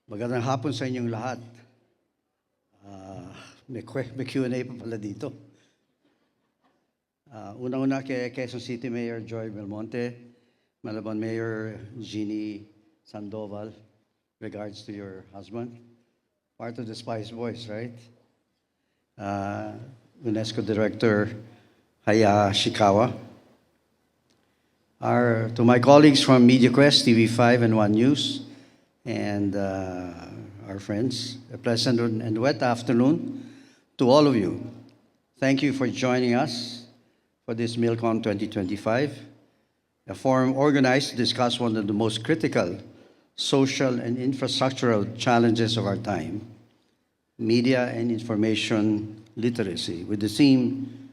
Magandang hapon sa inyong lahat. May Q&A pa pala dito. Unang-una kay Quezon City Mayor Joy Belmonte, Malabon Mayor Jeannie Sandoval, regards to your husband. Part of the Spice Boys, right? UNESCO Director Haya Shikawa. To my colleagues from MediaQuest, TV5 and One News, and our friends, a pleasant and wet afternoon to all of you. Thank you for joining us for this MILCON 2025, a forum organized to discuss one of the most critical social and infrastructural challenges of our time, media and information literacy, with the theme,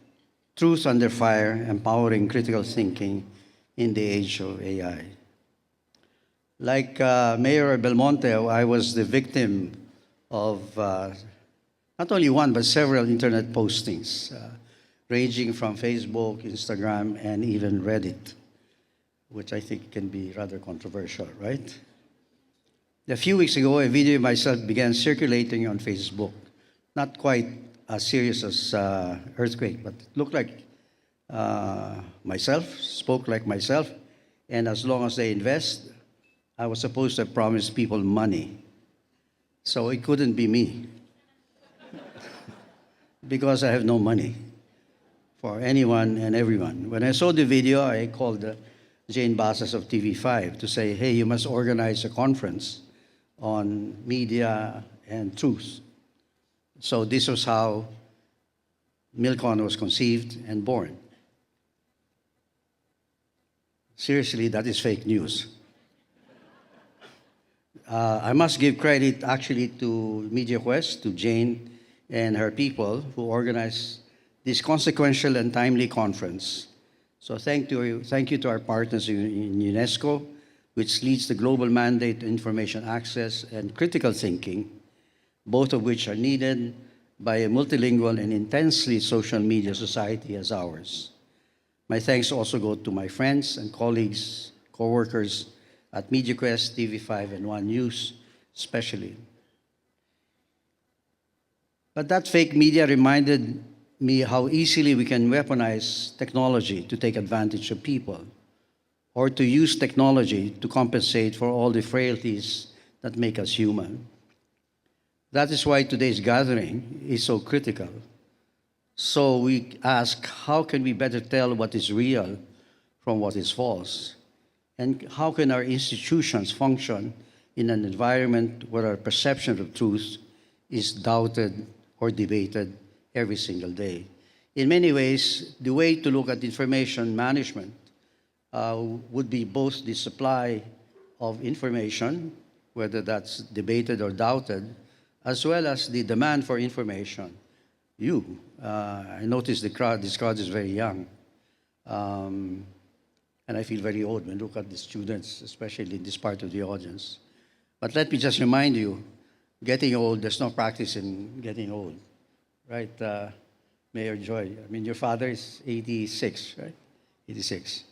Truth Under Fire, Empowering Critical Thinking in the Age of AI. Like Mayor Belmonte, I was the victim of not only one, but several internet postings, ranging from Facebook, Instagram, and even Reddit, which I think can be rather controversial, right? A few weeks ago, a video of myself began circulating on Facebook. Not quite as serious as earthquake, but it looked like myself, spoke like myself, and as long as they invest, I was supposed to promise people money. So it couldn't be me because I have no money for anyone and everyone. When I saw the video, I called Jane Basas of TV5 to say, hey, you must organize a conference on media and truth. So this was how MILCON was conceived and born. Seriously, that is fake news. I must give credit actually to MediaQuest, to Jane and her people who organized this consequential and timely conference. So thank you to our partners in UNESCO, which leads the global mandate to information access and critical thinking, both of which are needed by a multilingual and intensely social media society as ours. My thanks also go to my friends and colleagues, co-workers at MediaQuest, TV5, and One News, especially. But that fake media reminded me how easily we can weaponize technology to take advantage of people, or to use technology to compensate for all the frailties that make us human. That is why today's gathering is so critical. So we ask, how can we better tell what is real from what is false? And how can our institutions function in an environment where our perception of truth is doubted or debated every single day? In many ways, the way to look at information management would be both the supply of information, whether that's debated or doubted, as well as the demand for information. I notice this crowd is very young. And I feel very old when I look at the students, especially in this part of the audience. But let me just remind you, getting old, there's no practice in getting old, right? Mayor Joy, I mean, your father is 86, right? 86.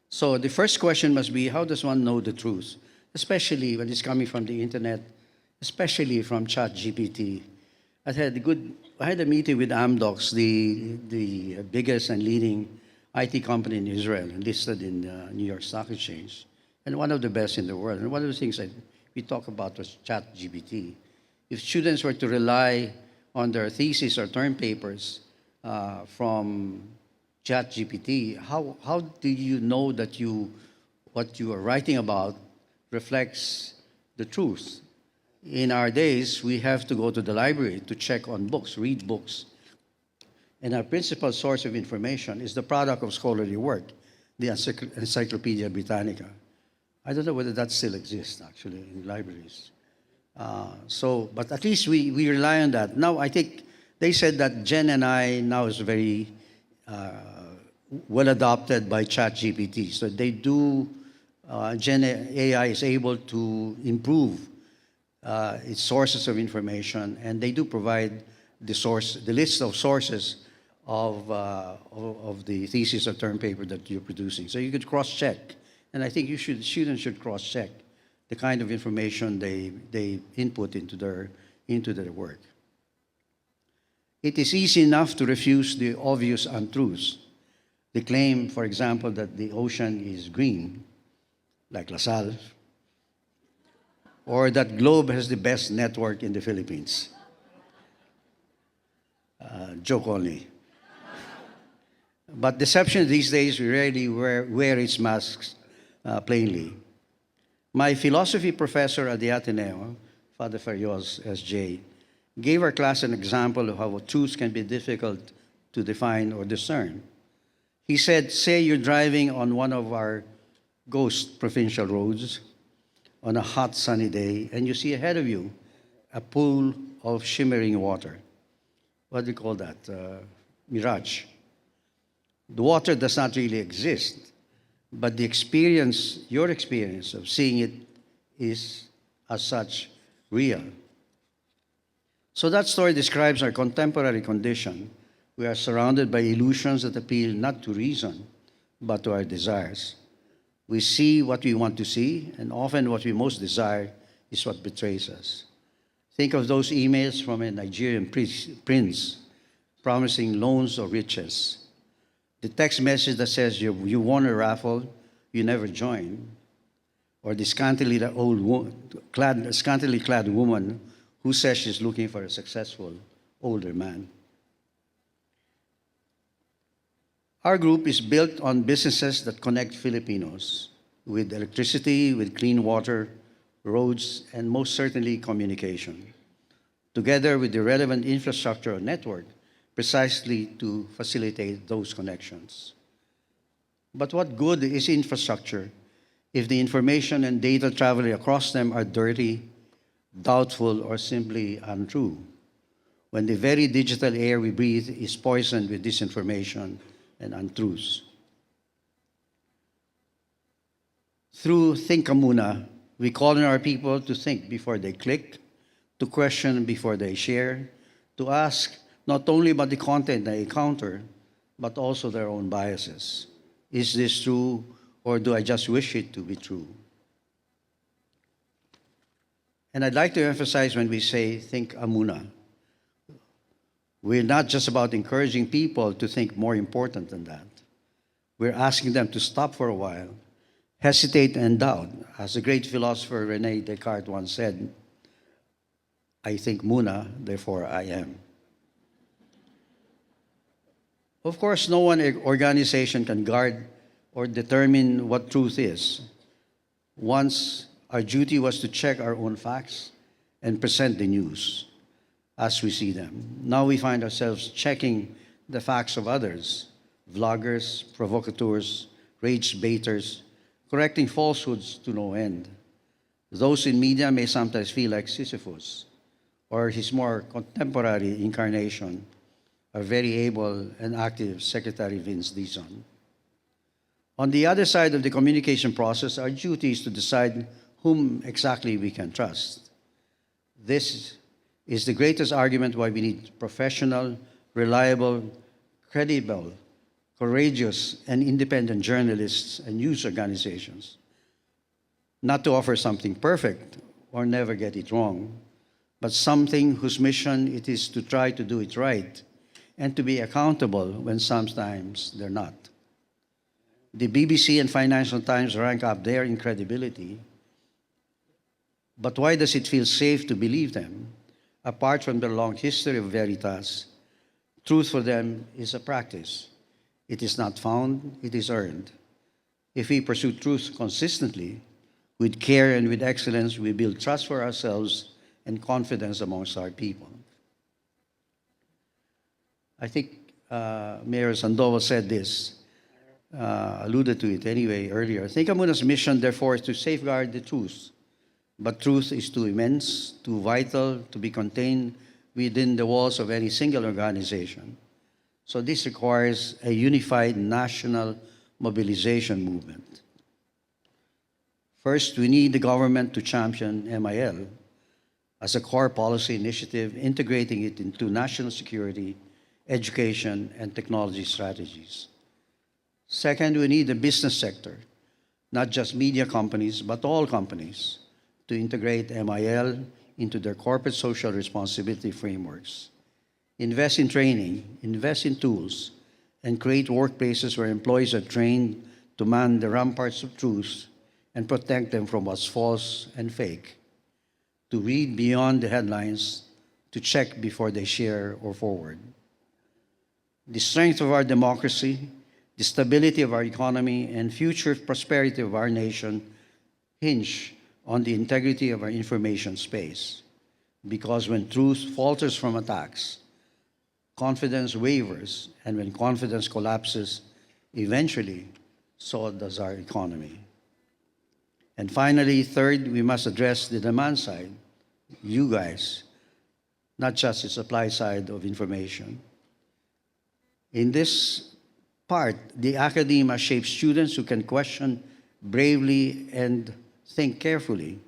So the first question must be, how does one know the truth? Especially when it's coming from the internet, especially from ChatGPT. I had a meeting with Amdocs, the biggest and leading IT company in Israel, listed in the New York Stock Exchange, and one of the best in the world. And one of the things that we talked about was ChatGPT. If students were to rely on their thesis or term papers from ChatGPT, how do you know that what you are writing about reflects the truth? In our days, we have to go to the library to check on books, read books. And our principal source of information is the product of scholarly work, the Encyclopedia Britannica. I don't know whether that still exists, actually, in libraries. But at least we rely on that. Now, I think they said that Gen AI now is very well adopted by ChatGPT. So they do, Gen AI is able to improve its sources of information, and they do provide the list of sources of the thesis or term paper that you're producing. So you could cross-check, and I think students should cross-check the kind of information they input into their work. It is easy enough to refuse the obvious untruths. The claim, for example, that the ocean is green, like LaSalle, or that Globe has the best network in the Philippines. Joke only. But deception these days rarely wear its masks plainly. My philosophy professor at the Ateneo, Father Farios, SJ, gave our class an example of how truths can be difficult to define or discern. He said, say you're driving on one of our ghost provincial roads on a hot sunny day, and you see ahead of you a pool of shimmering water. What do you call that? Mirage. The water does not really exist, but your experience of seeing it is, as such, real. So that story describes our contemporary condition. We are surrounded by illusions that appeal not to reason, but to our desires. We see what we want to see, and often what we most desire is what betrays us. Think of those emails from a Nigerian prince promising loans or riches. The text message that says you won a raffle you never join, or the scantily clad woman who says she's looking for a successful older man. Our group is built on businesses that connect Filipinos with electricity, with clean water, roads, and most certainly communication, together with the relevant infrastructure or network precisely to facilitate those connections. But what good is infrastructure if the information and data traveling across them are dirty, doubtful, or simply untrue, when the very digital air we breathe is poisoned with disinformation and untruths? Through Thinkamuna, we call on our people to think before they click, to question before they share, to ask not only about the content they encounter, but also their own biases. Is this true, or do I just wish it to be true? And I'd like to emphasize when we say Thinkamuna, we're not just about encouraging people to think more important than that. We're asking them to stop for a while, hesitate and doubt. As the great philosopher René Descartes once said, I think muna, therefore I am. Of course, no one organization can guard or determine what truth is. Once, our duty was to check our own facts and present the news as we see them. Now we find ourselves checking the facts of others, vloggers, provocateurs, rage baiters, correcting falsehoods to no end. Those in media may sometimes feel like Sisyphus, or his more contemporary incarnation, our very able and active Secretary Vince Dizon. On the other side of the communication process, our duty is to decide whom exactly we can trust. This is the greatest argument why we need professional, reliable, credible, courageous, and independent journalists and news organizations. Not to offer something perfect or never get it wrong, but something whose mission it is to try to do it right and to be accountable when sometimes they're not. The BBC and Financial Times rank up there in credibility, but why does it feel safe to believe them? Apart from their long history of veritas, truth for them is a practice. It is not found, it is earned. If we pursue truth consistently, with care and with excellence, we build trust for ourselves and confidence amongst our people. I think Mayor Sandoval said this, alluded to it anyway earlier. Thinkamuna's mission, therefore, is to safeguard the truth. But truth is too immense, too vital to be contained within the walls of any single organization. So this requires a unified national mobilization movement. First, we need the government to champion MIL as a core policy initiative, integrating it into national security, education, and technology strategies. Second, we need the business sector, not just media companies, but all companies, to integrate MIL into their corporate social responsibility frameworks. Invest in training, invest in tools, and create workplaces where employees are trained to man the ramparts of truth and protect them from what's false and fake, to read beyond the headlines, to check before they share or forward. The strength of our democracy, the stability of our economy, and future prosperity of our nation hinge on the integrity of our information space. Because when truth falters from attacks, confidence wavers, and when confidence collapses, eventually, so does our economy. And finally, third, we must address the demand side, you guys, not just the supply side of information. In this part, the academia shapes students who can question bravely and think carefully,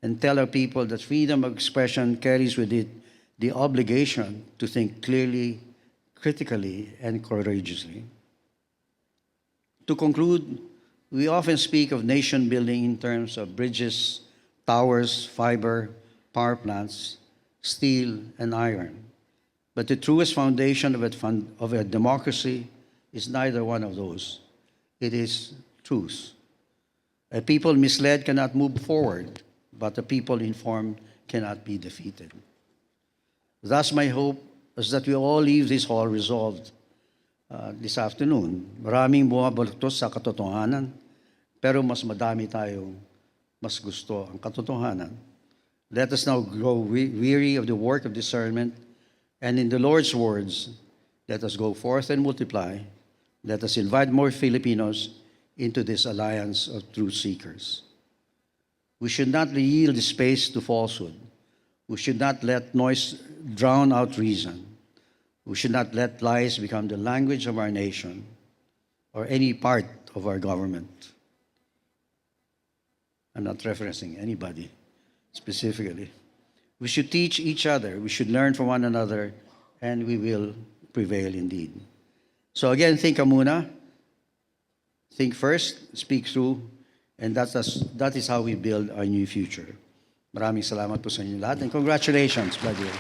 and tell our people that freedom of expression carries with it the obligation to think clearly, critically, and courageously. To conclude, we often speak of nation building in terms of bridges, towers, fiber, power plants, steel, and iron. But the truest foundation of a democracy is neither one of those. It is truth. A people misled cannot move forward, but a people informed cannot be defeated. Thus, my hope is that we all leave this hall resolved this afternoon. Maraming bumabaluktos sa katotohanan, pero mas madami tayong mas gusto ang katotohanan. Let us now grow weary of the work of discernment, and in the Lord's words, let us go forth and multiply. Let us invite more Filipinos into this alliance of truth seekers. We should not yield the space to falsehood. We should not let noise drown out reason. We should not let lies become the language of our nation or any part of our government. I'm not referencing anybody specifically. We should teach each other. We should learn from one another, and we will prevail indeed. So again, Thinkamuna. Think first, speak through, and that is how we build our new future. Maraming salamat po sa inyo lahat, and congratulations, by the way.